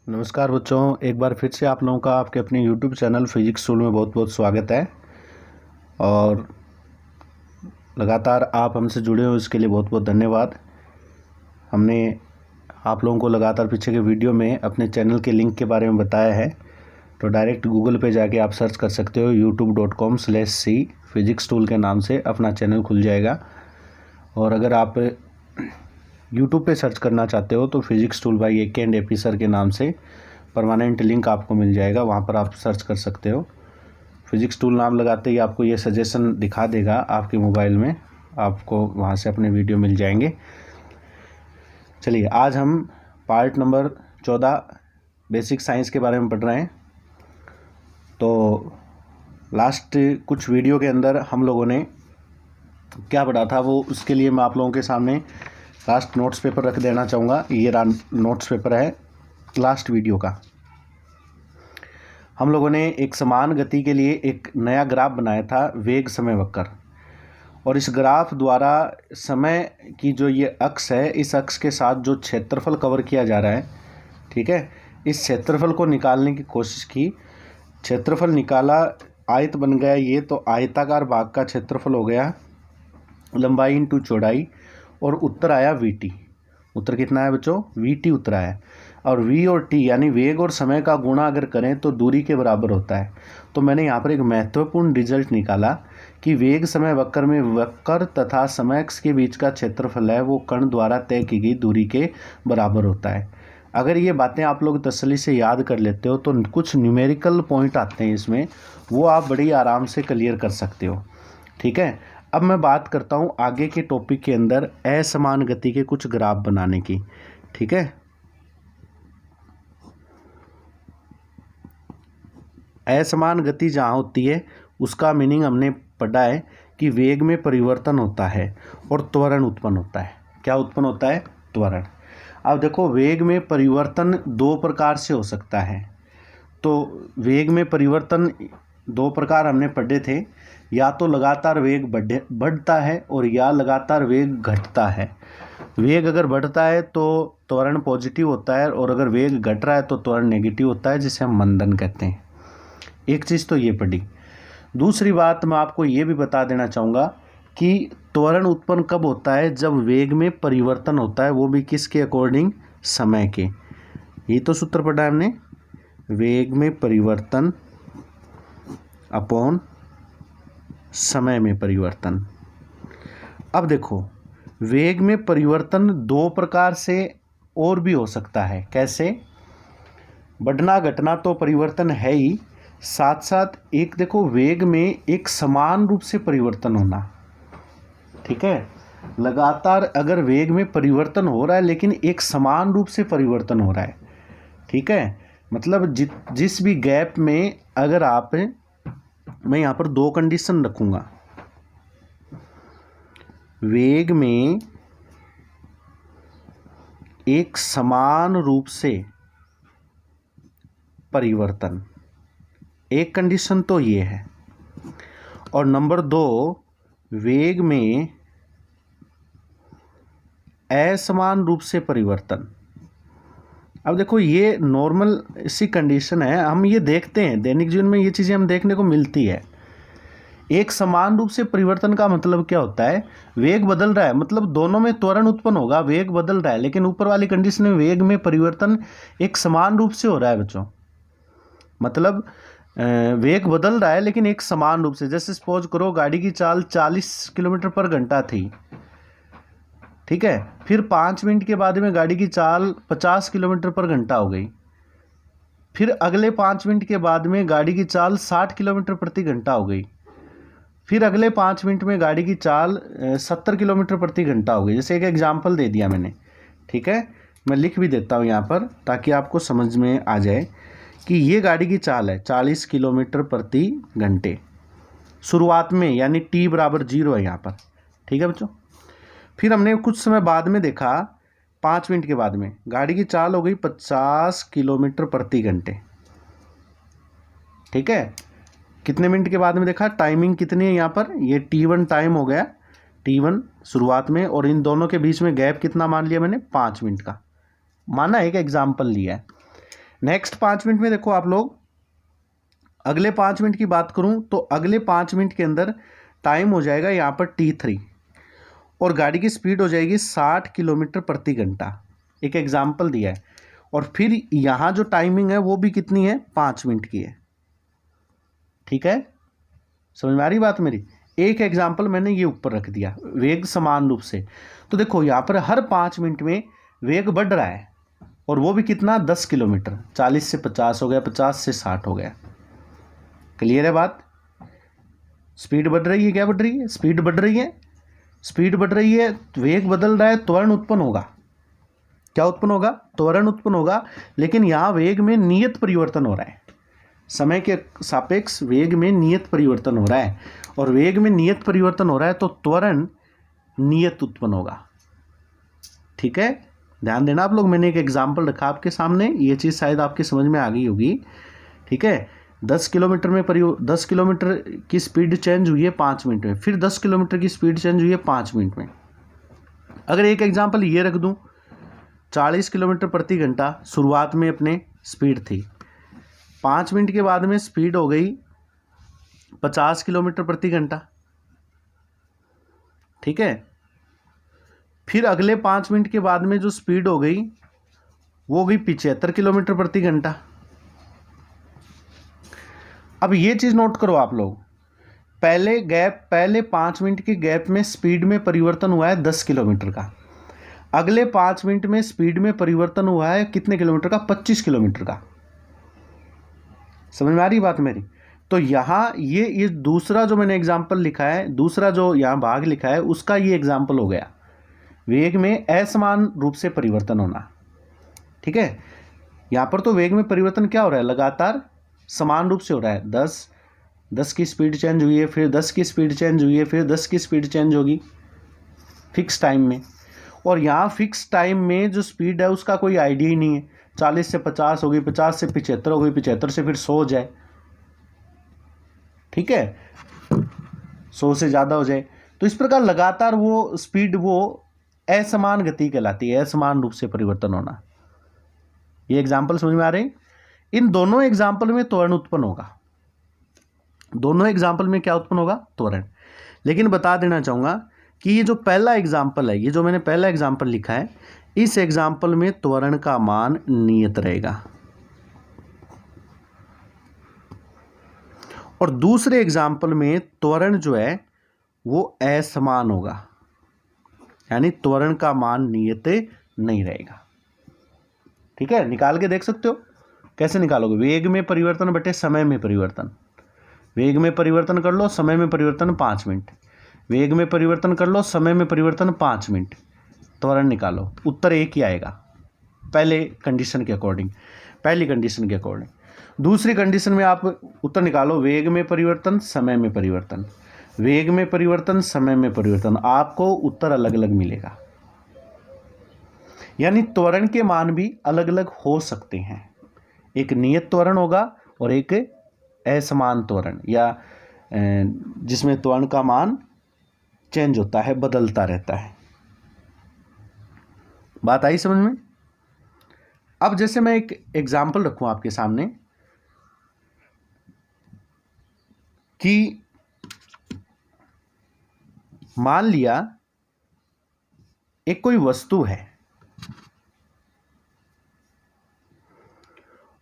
नमस्कार बच्चों, एक बार फिर से आप लोगों का आपके अपने यूट्यूब चैनल फिजिक्स टूल में बहुत बहुत स्वागत है। और लगातार आप हमसे जुड़े हो इसके लिए बहुत बहुत धन्यवाद। हमने आप लोगों को लगातार पीछे के वीडियो में अपने चैनल के लिंक के बारे में बताया है, तो डायरेक्ट गूगल पे जाके आप सर्च कर सकते हो youtube.com/c फिजिक्स टूल के नाम से अपना चैनल खुल जाएगा। और अगर आप यूट्यूब पे सर्च करना चाहते हो तो physics tool by AK and AP sir के नाम से परमानेंट लिंक आपको मिल जाएगा, वहाँ पर आप सर्च कर सकते हो। फिजिक्स टूल नाम लगाते ही आपको ये सजेशन दिखा देगा आपके मोबाइल में, आपको वहाँ से अपने वीडियो मिल जाएंगे। चलिए, आज हम पार्ट नंबर 14 बेसिक साइंस के बारे में पढ़ रहे हैं। तो लास्ट कुछ वीडियो के अंदर हम लोगों ने क्या पढ़ा था, वो उसके लिए मैं आप लोगों के सामने लास्ट नोट्स पेपर रख देना चाहूँगा। ये नोट्स पेपर है लास्ट वीडियो का। हम लोगों ने एक समान गति के लिए एक नया ग्राफ बनाया था, वेग समय वक्र। और इस ग्राफ द्वारा समय की जो ये अक्ष है, इस अक्ष के साथ जो क्षेत्रफल कवर किया जा रहा है, ठीक है, इस क्षेत्रफल को निकालने की कोशिश की। क्षेत्रफल निकाला, आयत बन गया ये, तो आयताकार भाग का क्षेत्रफल हो गया लंबाई इंटू चौड़ाई, और उत्तर आया VT। उत्तर कितना है बच्चों? VT उत्तर आया। और V और T यानी वेग और समय का गुणा अगर करें तो दूरी के बराबर होता है। तो मैंने यहाँ पर एक महत्वपूर्ण रिजल्ट निकाला कि वेग समय वक्र में वक्र तथा समय अक्ष के बीच का क्षेत्रफल है वो कण द्वारा तय की गई दूरी के बराबर होता है। अगर ये बातें आप लोग तसल्ली से याद कर लेते हो तो कुछ न्यूमेरिकल पॉइंट आते हैं इसमें, वो आप बड़ी आराम से क्लियर कर सकते हो। ठीक है, अब मैं बात करता हूँ आगे के टॉपिक के अंदर असमान गति के कुछ ग्राफ बनाने की। ठीक है, असमान गति जहाँ होती है उसका मीनिंग हमने पढ़ा है कि वेग में परिवर्तन होता है और त्वरण उत्पन्न होता है। क्या उत्पन्न होता है? त्वरण। अब देखो, वेग में परिवर्तन दो प्रकार से हो सकता है। तो वेग में परिवर्तन दो प्रकार हमने पढ़े थे, या तो लगातार वेग बढ़ता है और या लगातार वेग घटता है। वेग अगर बढ़ता है तो त्वरण पॉजिटिव होता है, और अगर वेग घट रहा है तो त्वरण नेगेटिव होता है, जिसे हम मंदन कहते हैं। एक चीज़ तो ये पढ़ी। दूसरी बात मैं आपको ये भी बता देना चाहूँगा कि त्वरण उत्पन्न कब होता है? जब वेग में परिवर्तन होता है, वो भी किसके अकॉर्डिंग? समय के। ये तो सूत्र पढ़ा है हमने, वेग में परिवर्तन अपॉन समय में परिवर्तन। अब देखो, वेग में परिवर्तन दो प्रकार से और भी हो सकता है। कैसे? बढ़ना घटना तो परिवर्तन है ही, साथ साथ एक देखो, वेग में एक समान रूप से परिवर्तन होना। ठीक है, लगातार अगर वेग में परिवर्तन हो रहा है लेकिन एक समान रूप से परिवर्तन हो रहा है। ठीक है, मतलब जिस भी गैप में अगर आप, मैं यहाँ पर दो कंडीशन रखूँगा, वेग में एक समान रूप से परिवर्तन, एक कंडीशन तो ये है। और नंबर दो, वेग में असमान रूप से परिवर्तन। अब देखो, ये नॉर्मल सी कंडीशन है, हम ये देखते हैं दैनिक जीवन में, ये चीज़ें हम देखने को मिलती है। एक समान रूप से परिवर्तन का मतलब क्या होता है? वेग बदल रहा है, मतलब दोनों में त्वरण उत्पन्न होगा, वेग बदल रहा है, लेकिन ऊपर वाली कंडीशन में वेग में परिवर्तन एक समान रूप से हो रहा है बच्चों। मतलब वेग बदल रहा है लेकिन एक समान रूप से। जैसे सपोज करो, गाड़ी की चाल 40 किलोमीटर पर घंटा थी, ठीक है, फिर 5 मिनट के बाद में गाड़ी की चाल 50 किलोमीटर पर घंटा हो गई, फिर अगले 5 मिनट के बाद में गाड़ी की चाल 60 किलोमीटर प्रति घंटा हो गई, फिर अगले 5 मिनट में गाड़ी की चाल 70 किलोमीटर प्रति घंटा हो गई। जैसे एक एग्जाम्पल दे दिया मैंने। ठीक है, मैं लिख भी देता हूँ यहाँ पर ताकि आपको समझ में आ जाए कि ये गाड़ी की चाल है 40 किलोमीटर प्रति घंटे शुरुआत में, यानी t बराबर 0 है यहाँ पर। ठीक है बच्चों, फिर हमने कुछ समय बाद में देखा, 5 मिनट के बाद में गाड़ी की चाल हो गई 50 किलोमीटर प्रति घंटे। ठीक है, कितने मिनट के बाद में देखा? टाइमिंग कितनी है यहाँ पर? ये T1 टाइम हो गया, T1 शुरुआत में, और इन दोनों के बीच में गैप कितना मान लिया मैंने? 5 मिनट का माना, एक एग्जाम्पल लिया है। नेक्स्ट 5 मिनट में देखो आप लोग, अगले 5 मिनट की बात करूं तो अगले 5 मिनट के अंदर टाइम हो जाएगा यहाँ पर t3 और गाड़ी की स्पीड हो जाएगी 60 किलोमीटर प्रति घंटा। एक एग्जाम्पल दिया है। और फिर यहाँ जो टाइमिंग है वो भी कितनी है, 5 मिनट की है। ठीक है, समझ में आ रही बात मेरी। एक एग्जाम्पल मैंने ये ऊपर रख दिया, वेग समान रूप से। तो देखो यहाँ पर हर 5 मिनट में वेग बढ़ रहा है और वो भी कितना, 10 किलोमीटर। 40 से 50 हो गया, 50 से 60 हो गया। क्लियर है बात। स्पीड बढ़ रही है, क्या बढ़ रही है, स्पीड बढ़ रही है। स्पीड बढ़ रही है, वेग बदल रहा है, त्वरण उत्पन्न होगा। क्या उत्पन्न होगा, त्वरण उत्पन्न होगा। लेकिन यहाँ वेग में नियत परिवर्तन हो रहा है, समय के सापेक्ष वेग में नियत परिवर्तन हो रहा है। और वेग में नियत परिवर्तन हो रहा है तो त्वरण नियत उत्पन्न होगा। ठीक है, ध्यान देना आप लोग। मैंने एक एग्जाम्पल रखा आपके सामने, ये चीज़ शायद आपकी समझ में आ गई होगी। ठीक है, 10 किलोमीटर की स्पीड चेंज हुई है 5 मिनट में, फिर 10 किलोमीटर की स्पीड चेंज हुई है 5 मिनट में। अगर एक एग्जाम्पल ये रख दूं, 40 किलोमीटर प्रति घंटा शुरुआत में अपने स्पीड थी, 5 मिनट के बाद में स्पीड हो गई 50 किलोमीटर प्रति घंटा। ठीक है, फिर अगले 5 मिनट के बाद में जो स्पीड हो गई वो हो गई 75 किलोमीटर प्रति घंटा। अब ये चीज़ नोट करो आप लोग, पहले 5 मिनट के गैप में स्पीड में परिवर्तन हुआ है 10 किलोमीटर का। अगले 5 मिनट में स्पीड में परिवर्तन हुआ है कितने किलोमीटर का, 25 किलोमीटर का। समझ में आ रही बात मेरी। तो यहाँ ये दूसरा जो मैंने एग्जाम्पल लिखा है, दूसरा जो यहाँ भाग लिखा है, उसका ये एग्जाम्पल हो गया, वेग में असमान रूप से परिवर्तन होना। ठीक है, यहाँ पर तो वेग में परिवर्तन क्या हो रहा है, लगातार समान रूप से हो रहा है। 10 की स्पीड चेंज हुई है, फिर 10 की स्पीड चेंज हुई है, फिर 10 की स्पीड चेंज होगी फिक्स टाइम में। और यहाँ फिक्स टाइम में जो स्पीड है उसका कोई आइडिया ही नहीं है। 40 से 50 हो गई, 50 से 75 हो गई, 75 से फिर 100 हो जाए। ठीक है, 100 से ज़्यादा हो जाए। तो इस प्रकार लगातार वो स्पीड वो असमान गति कहलाती है, असमान रूप से परिवर्तन होना। ये एग्जाम्पल समझ में आ रहे हैं। इन दोनों एग्जाम्पल में त्वरण उत्पन्न होगा। दोनों एग्जाम्पल में क्या उत्पन्न होगा, त्वरण। लेकिन बता देना चाहूँगा कि ये जो पहला एग्जाम्पल है, ये जो मैंने पहला एग्जाम्पल लिखा है, इस एग्जाम्पल में त्वरण का मान नियत रहेगा और दूसरे एग्जाम्पल में त्वरण जो है वो असमान होगा, यानी त्वरण का मान नियत नहीं रहेगा। ठीक है, निकाल के देख सकते हो। कैसे निकालोगे, वेग में परिवर्तन बटे समय में परिवर्तन। वेग में परिवर्तन कर लो, समय में परिवर्तन 5 मिनट। वेग में परिवर्तन कर लो, समय में परिवर्तन 5 मिनट। त्वरण निकालो, उत्तर एक ही आएगा पहले कंडीशन के अकॉर्डिंग, पहली कंडीशन के अकॉर्डिंग। दूसरी कंडीशन में आप उत्तर निकालो, वेग में परिवर्तन, समय में परिवर्तन, वेग में परिवर्तन, समय में परिवर्तन, आपको उत्तर अलग अलग मिलेगा। यानी त्वरण के मान भी अलग अलग हो सकते हैं। एक नियत त्वरण होगा और एक असमान त्वरण, या जिसमें त्वरण का मान चेंज होता है, बदलता रहता है। बात आई समझ में। अब जैसे मैं एक एग्जाम्पल रखूं आपके सामने कि मान लिया एक कोई वस्तु है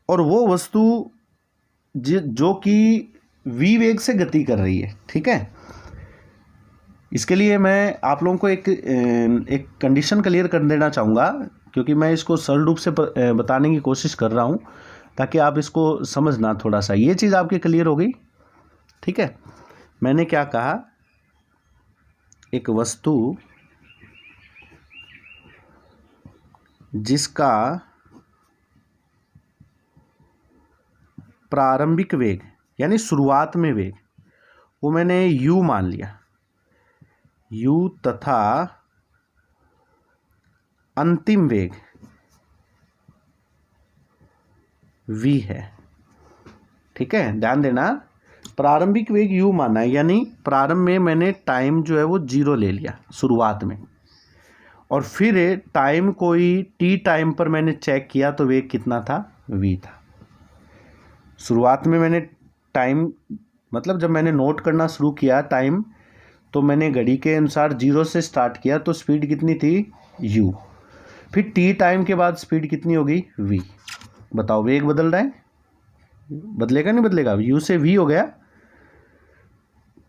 और वो वस्तु जो कि v वेग से गति कर रही है। ठीक है, इसके लिए मैं आप लोगों को एक कंडीशन क्लियर कर देना चाहूँगा, क्योंकि मैं इसको सरल रूप से बताने की कोशिश कर रहा हूँ ताकि आप इसको समझना थोड़ा सा। ये चीज़ आपकी क्लियर हो गई। ठीक है, मैंने क्या कहा, एक वस्तु जिसका प्रारंभिक वेग यानी शुरुआत में वेग वो मैंने u मान लिया, u तथा अंतिम वेग v है। ठीक है, ध्यान देना, प्रारंभिक वेग u माना है, यानी प्रारंभ में मैंने टाइम जो है वो 0 ले लिया शुरुआत में, और फिर टाइम कोई t टाइम पर मैंने चेक किया तो वेग कितना था v था। शुरुआत में मैंने टाइम मतलब जब मैंने नोट करना शुरू किया टाइम, तो मैंने घड़ी के अनुसार 0 से स्टार्ट किया, तो स्पीड कितनी थी u। फिर t टाइम के बाद स्पीड कितनी होगी v। बताओ वेग बदल रहा है, बदलेगा नहीं बदलेगा, u से v हो गया।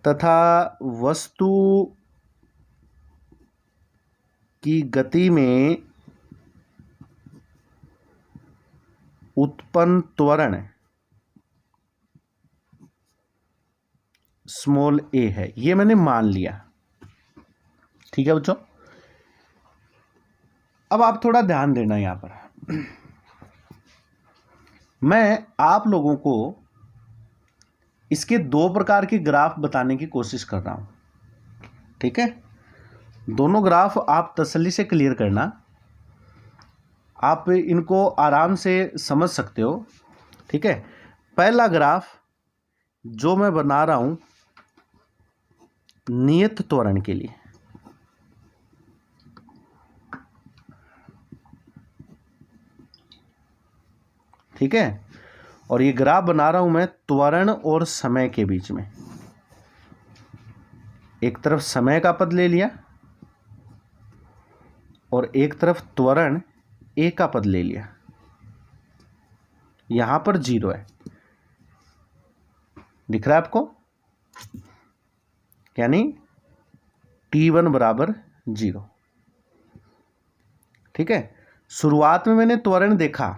तथा वस्तु की गति में उत्पन्न त्वरण स्मॉल a है, ये मैंने मान लिया। ठीक है बच्चों, अब आप थोड़ा ध्यान देना यहां पर। मैं आप लोगों को इसके 2 प्रकार के ग्राफ बताने की कोशिश कर रहा हूं। ठीक है, दोनों ग्राफ आप तसल्ली से क्लियर करना, आप इनको आराम से समझ सकते हो। ठीक है, पहला ग्राफ जो मैं बना रहा हूं नियत त्वरण के लिए, ठीक है, और ये ग्राफ बना रहा हूं मैं त्वरण और समय के बीच में। एक तरफ समय का पद ले लिया और एक तरफ त्वरण a का पद ले लिया। यहां पर 0 है, दिख रहा है आपको, यानी t1 बराबर 0। ठीक है, शुरुआत में मैंने त्वरण देखा,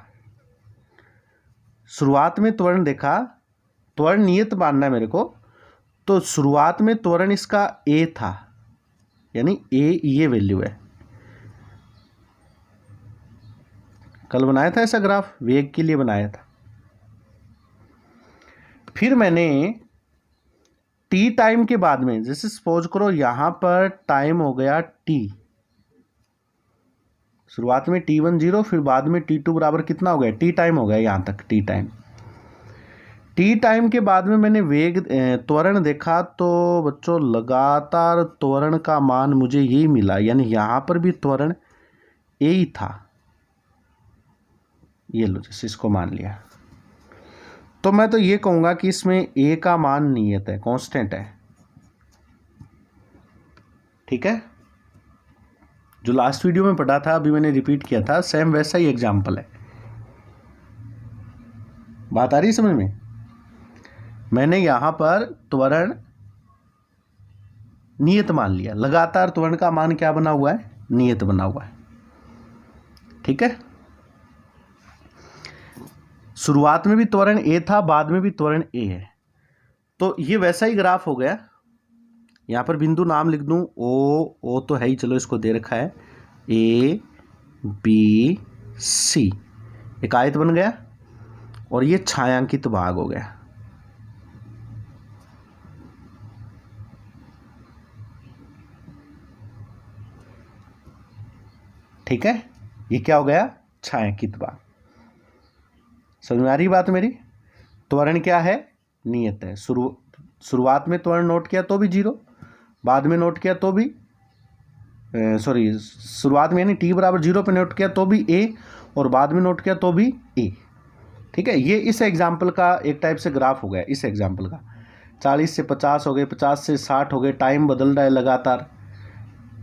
शुरुआत में त्वरण देखा, त्वरण नियत मानना है मेरे को, तो शुरुआत में त्वरण इसका a था, यानी a ये वैल्यू है। कल बनाया था ऐसा ग्राफ, वेग के लिए बनाया था। फिर मैंने t टाइम के बाद में, जैसे सपोज करो यहां पर टाइम हो गया t, शुरुआत में t1 0, फिर बाद में t2 बराबर कितना हो गया t टाइम हो गया, यहां तक t टाइम। t टाइम के बाद में मैंने वेग त्वरण देखा, तो बच्चों लगातार त्वरण का मान मुझे यही मिला, यानी यहां पर भी त्वरण a ही था। ये लो, जैसे इसको मान लिया, तो मैं तो ये कहूंगा कि इसमें a का मान नियत है, कांस्टेंट है। ठीक है, जो लास्ट वीडियो में पढ़ा था अभी मैंने रिपीट किया था, सेम वैसा ही एग्जाम्पल है। बात आ रही समझ में? मैंने यहां पर त्वरण नियत मान लिया, लगातार त्वरण का मान क्या बना हुआ है, नियत बना हुआ है। ठीक है, शुरुआत में भी त्वरण a था, बाद में भी त्वरण a है, तो ये वैसा ही ग्राफ हो गया। यहां पर बिंदु नाम लिख दूं, o तो है ही, चलो इसको दे रखा है a b c, एक आयत बन गया, और ये छायांकित भाग हो गया। ठीक है, ये क्या हो गया, छायांकित भाग। समझ में आ रही बात मेरी? त्वरण क्या है, नियत है। शुरुआत में त्वरण नोट किया तो भी 0, बाद में नोट किया तो भी शुरुआत में यानी t बराबर 0 पे नोट किया तो भी a, और बाद में नोट किया तो भी a। ठीक है, ये इस एग्जाम्पल का एक टाइप से ग्राफ हो गया। इस एग्जाम्पल का 40 से 50 हो गए, 50 से 60 हो गए, टाइम बदल रहा है लगातार,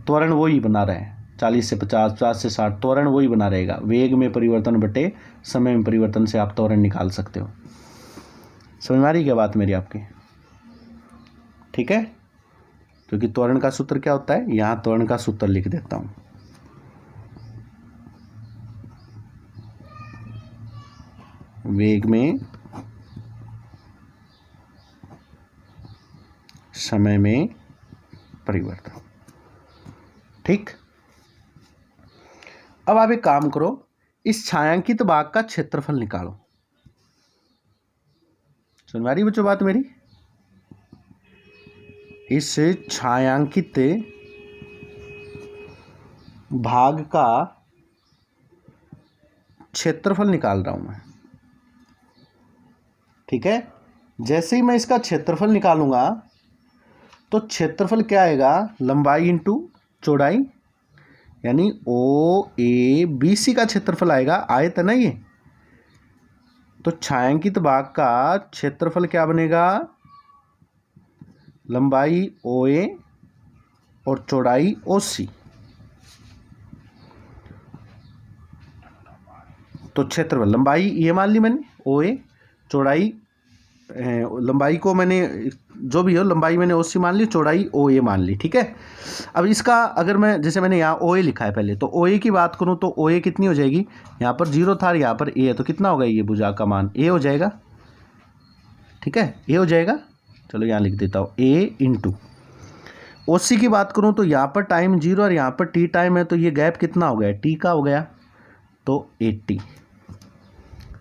त्वरण वही बना रहे हैं, 40 से 50, 50 से 60, त्वरण वही बना रहेगा। वेग में परिवर्तन बटे समय में परिवर्तन से आप त्वरण निकाल सकते हो। समझ में आ रही क्या बात मेरी आपकी? ठीक है, क्योंकि त्वरण का सूत्र क्या होता है, यहां त्वरण का सूत्र लिख देता हूं। वेग में समय में परिवर्तन। ठीक, अब आप एक काम करो, इस छायांकित भाग का क्षेत्रफल निकालो। सुन में आ रही बच्चों बात मेरी? इस छायांकित भाग का क्षेत्रफल निकाल रहा हूं मैं। ठीक है, जैसे ही मैं इसका क्षेत्रफल निकालूंगा तो क्षेत्रफल क्या आएगा, लंबाई इंटू चौड़ाई, यानी ओ ए बी सी का क्षेत्रफल आएगा। आयत है ना ये, तो छायांकित भाग का क्षेत्रफल क्या बनेगा, लंबाई OA और चौड़ाई OC। तो क्षेत्रफल, लंबाई ये मान ली मैंने OA, चौड़ाई लंबाई को मैंने जो भी हो लंबाई मैंने OC मान ली, चौड़ाई OA मान ली। ठीक है, अब इसका अगर मैं जैसे मैंने यहाँ OA लिखा है पहले, तो OA की बात करूँ तो OA कितनी हो जाएगी, यहाँ पर 0 था, यहाँ पर A है, तो कितना होगा ये भुजा का मान A हो जाएगा। ठीक है, A हो जाएगा। चलो यहाँ लिख देता हूँ A इंटू OC की बात करूँ तो यहाँ पर टाइम 0 और यहाँ पर T टाइम है, तो ये गैप कितना हो गया, T का हो गया, तो 80।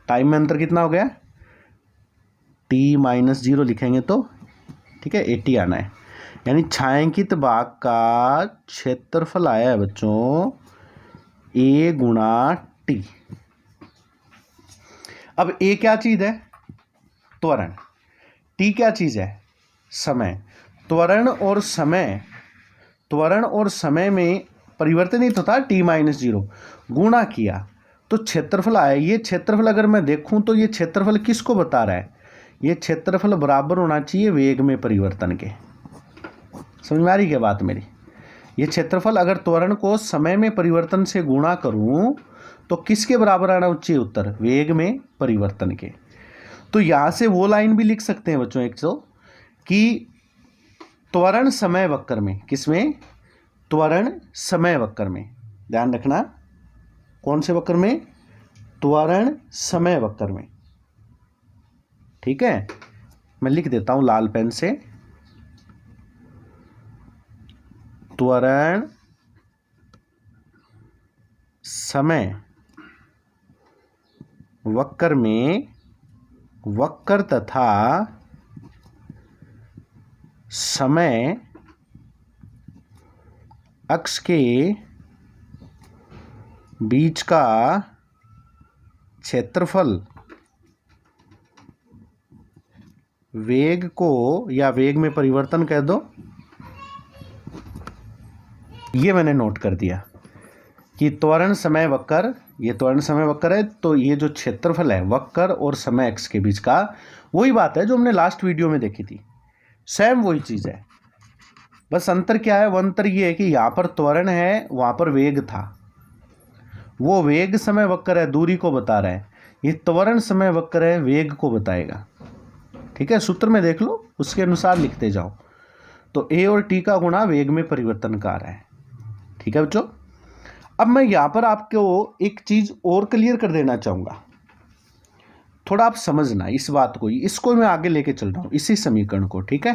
टाइम में अंतर कितना हो गया, T माइनस 0 लिखेंगे तो ठीक है 80 आना है। यानी छायांकित भाग का क्षेत्रफल आया है बच्चों A गुणा T। अब A क्या चीज है, त्वरण। T क्या चीज है, समय। त्वरण और समय में परिवर्तन ही तो था, T माइनस 0 गुणा किया तो क्षेत्रफल आया। ये क्षेत्रफल अगर मैं देखूं तो ये क्षेत्रफल किसको बता रहा है, ये क्षेत्रफल बराबर होना चाहिए वेग में परिवर्तन के। समझ में आ रही क्या बात मेरी। ये क्षेत्रफल अगर त्वरण को समय में परिवर्तन से गुणा करूं तो किसके बराबर आना चाहिए उत्तर, वेग में परिवर्तन के। तो यहां से वो लाइन भी लिख सकते हैं बच्चों एक तो कि त्वरण समय वक्र में, किसमें, त्वरण समय वक्र में, ध्यान रखना कौन से वक्र में, त्वरण समय वक्र में। ठीक है, मैं लिख देता हूं लाल पेन से, त्वरण समय वक्र में वक्र तथा समय अक्ष के बीच का क्षेत्रफल वेग को, या वेग में परिवर्तन कह दो, ये मैंने नोट कर दिया कि त्वरण समय वक्र, ये त्वरण समय वक्र है, तो ये जो क्षेत्रफल है वक्र और समय अक्ष के बीच का, वही बात है जो हमने लास्ट वीडियो में देखी थी, सेम वही चीज़ है। बस अंतर क्या है, वो अंतर ये है कि यहाँ पर त्वरण है, वहाँ पर वेग था, वो वेग समय वक्र है, दूरी को बता रहा है, ये त्वरण समय वक्र है, वेग को बताएगा। ठीक है, सूत्र में देख लो, उसके अनुसार लिखते जाओ। तो A और T का गुणा वेग में परिवर्तन का रहा है। ठीक है बच्चों, अब मैं यहाँ पर आपको एक चीज़ और क्लियर कर देना चाहूँगा, थोड़ा आप समझना इस बात को, इसको मैं आगे लेके चल रहा हूँ इसी समीकरण को। ठीक है,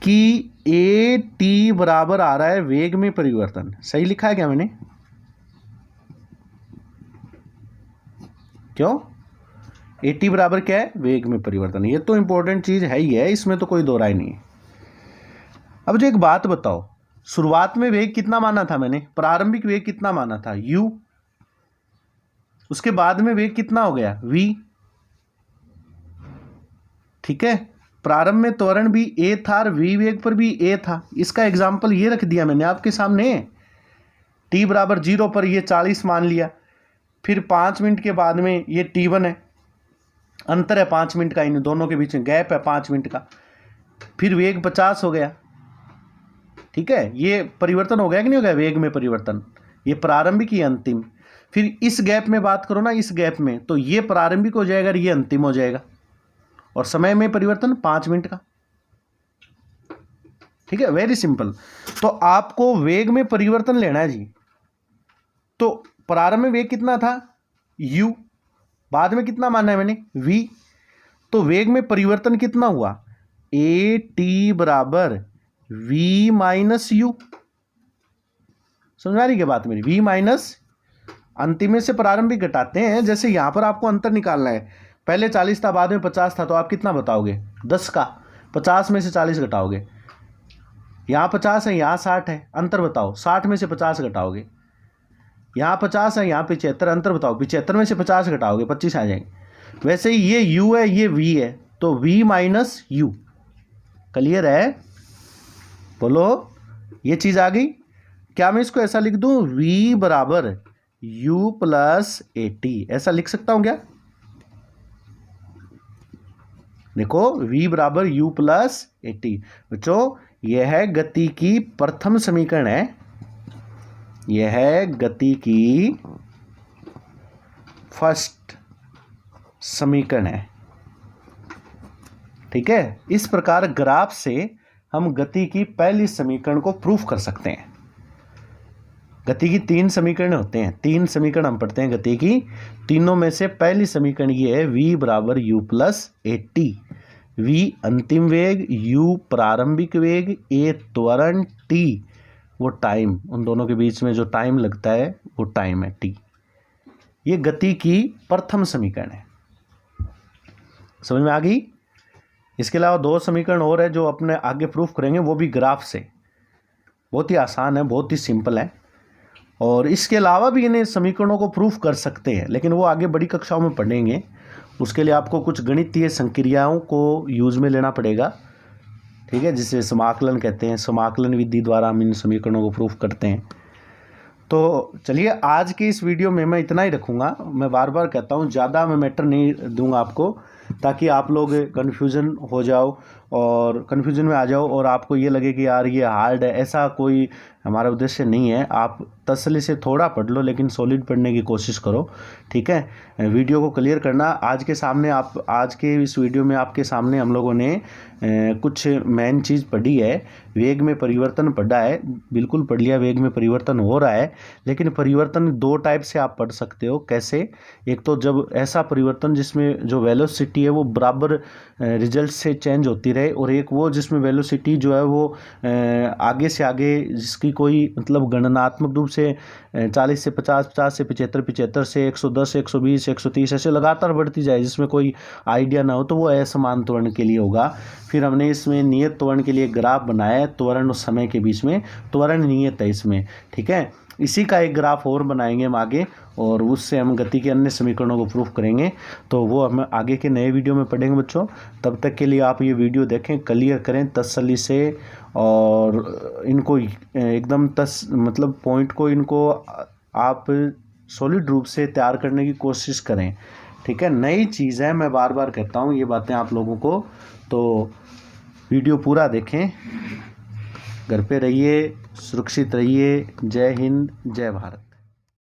कि AT बराबर आ रहा है वेग में परिवर्तन, सही लिखा है क्या मैंने, क्यों, AT बराबर क्या है, वेग में परिवर्तन। ये तो इंपॉर्टेंट चीज है ही है, इसमें तो कोई दो राय नहीं है। अब जो एक बात बताओ, शुरुआत में वेग कितना माना था मैंने, प्रारंभिक वेग कितना माना था u, उसके बाद में वेग कितना हो गया v। ठीक है, प्रारंभ में त्वरण भी a था और v वेग पर भी a था। इसका एग्जाम्पल ये रख दिया मैंने आपके सामने, t बराबर 0 पर ये 40 मान लिया, फिर 5 मिनट के बाद में ये t1 है, अंतर है 5 मिनट का, इन दोनों के बीच में गैप है 5 मिनट का, फिर वेग 50 हो गया। ठीक है, ये परिवर्तन हो गया कि नहीं हो गया, वेग में परिवर्तन, ये प्रारंभिक ही अंतिम। फिर इस गैप में बात करो ना, इस गैप में, तो ये प्रारंभिक हो जाएगा और ये अंतिम हो जाएगा, और समय में परिवर्तन 5 मिनट का। ठीक है, वेरी सिंपल। तो आपको वेग में परिवर्तन लेना है जी, तो प्रारंभ में वेग कितना था u, बाद में कितना माना है मैंने v, तो वेग में परिवर्तन कितना हुआ AT बराबर v माइनस u। समझ आ रही क्या बात मेरी, v माइनस, अंतिम में से प्रारंभिक घटाते हैं, जैसे यहां पर आपको अंतर निकालना है, पहले 40 था बाद में 50 था, तो आप कितना बताओगे 10 का, 50 में से 40 घटाओगे, यहाँ 50 है यहाँ 60 है, अंतर बताओ, 60 में से 50 घटाओगे, यहाँ 50 है यहाँ 75, अंतर बताओ, 75 में से 50 घटाओगे 25 आ जाएंगे। वैसे ही ये u है ये v है, तो v माइनस u। क्लियर है, बोलो, ये चीज़ आ गई। क्या मैं इसको ऐसा लिख दूं, v बराबर u प्लस AT, ऐसा लिख सकता हूं क्या, देखो v बराबर u प्लस AT। बच्चों यह है गति की प्रथम समीकरण है, यह है गति की फर्स्ट समीकरण है। ठीक है, इस प्रकार ग्राफ से हम गति की पहली समीकरण को प्रूफ कर सकते हैं। गति की 3 समीकरण होते हैं, 3 समीकरण हम पढ़ते हैं गति की। तीनों में से पहली समीकरण ये है v बराबर u प्लस AT। v अंतिम वेग, u प्रारंभिक वेग, a त्वरण, t वो टाइम, उन दोनों के बीच में जो टाइम लगता है वो टाइम है t। ये गति की प्रथम समीकरण है। समझ में आ गई? इसके अलावा 2 समीकरण और है जो अपने आगे प्रूफ करेंगे, वो भी ग्राफ से। बहुत ही आसान है, बहुत ही सिंपल है। और इसके अलावा भी इन्हें समीकरणों को प्रूफ कर सकते हैं, लेकिन वो आगे बड़ी कक्षाओं में पढ़ेंगे। उसके लिए आपको कुछ गणितीय संक्रियाओं को यूज़ में लेना पड़ेगा। ठीक है, जिसे समाकलन कहते हैं। समाकलन विधि द्वारा हम इन समीकरणों को प्रूफ करते हैं। तो चलिए आज की इस वीडियो में मैं इतना ही रखूँगा। मैं बार बार कहता हूँ ज़्यादा मैं मैटर नहीं दूंगा आपको, ताकि आप लोग कन्फ्यूज़न हो जाओ और कन्फ्यूज़न में आ जाओ और आपको ये लगे कि यार ये हार्ड है। ऐसा कोई हमारा उद्देश्य नहीं है। आप तसल्ली से थोड़ा पढ़ लो, लेकिन सॉलिड पढ़ने की कोशिश करो। ठीक है, वीडियो को क्लियर करना। आज के इस वीडियो में आपके सामने हम लोगों ने कुछ मेन चीज़ पढ़ी है। वेग में परिवर्तन पढ़ा है, बिल्कुल पढ़ लिया। वेग में परिवर्तन हो रहा है, लेकिन परिवर्तन 2 टाइप से आप पढ़ सकते हो। कैसे? एक तो जब ऐसा परिवर्तन जिसमें जो वेलोसिटी है वो बराबर रिजल्ट से चेंज होती रहे, और एक वो जिसमें वेलोसिटी जो है वो आगे से आगे, जिसकी कोई मतलब गणनात्मक रूप से 40 से 50, 50 से 75, 75 से 110, 120, 130 ऐसे लगातार बढ़ती जाए, जिसमें कोई आइडिया ना हो, तो वो असमान त्वरण के लिए होगा। फिर हमने इसमें नियत त्वरण के लिए ग्राफ बनाया है, त्वरण और समय के बीच में त्वरण नियत है इसमें। ठीक है, इसी का एक ग्राफ और बनाएंगे हम आगे, और उससे हम गति के अन्य समीकरणों को प्रूफ करेंगे। तो वो हम आगे के नए वीडियो में पढ़ेंगे बच्चों। तब तक के लिए आप ये वीडियो देखें, क्लियर करें तसल्ली से, और इनको एकदम मतलब पॉइंट को इनको आप सॉलिड रूप से तैयार करने की कोशिश करें। ठीक है, नई चीज़ है, मैं बार बार कहता हूँ ये बातें आप लोगों को। तो वीडियो पूरा देखें, घर पे रहिए, सुरक्षित रहिए। जय हिंद, जय भारत।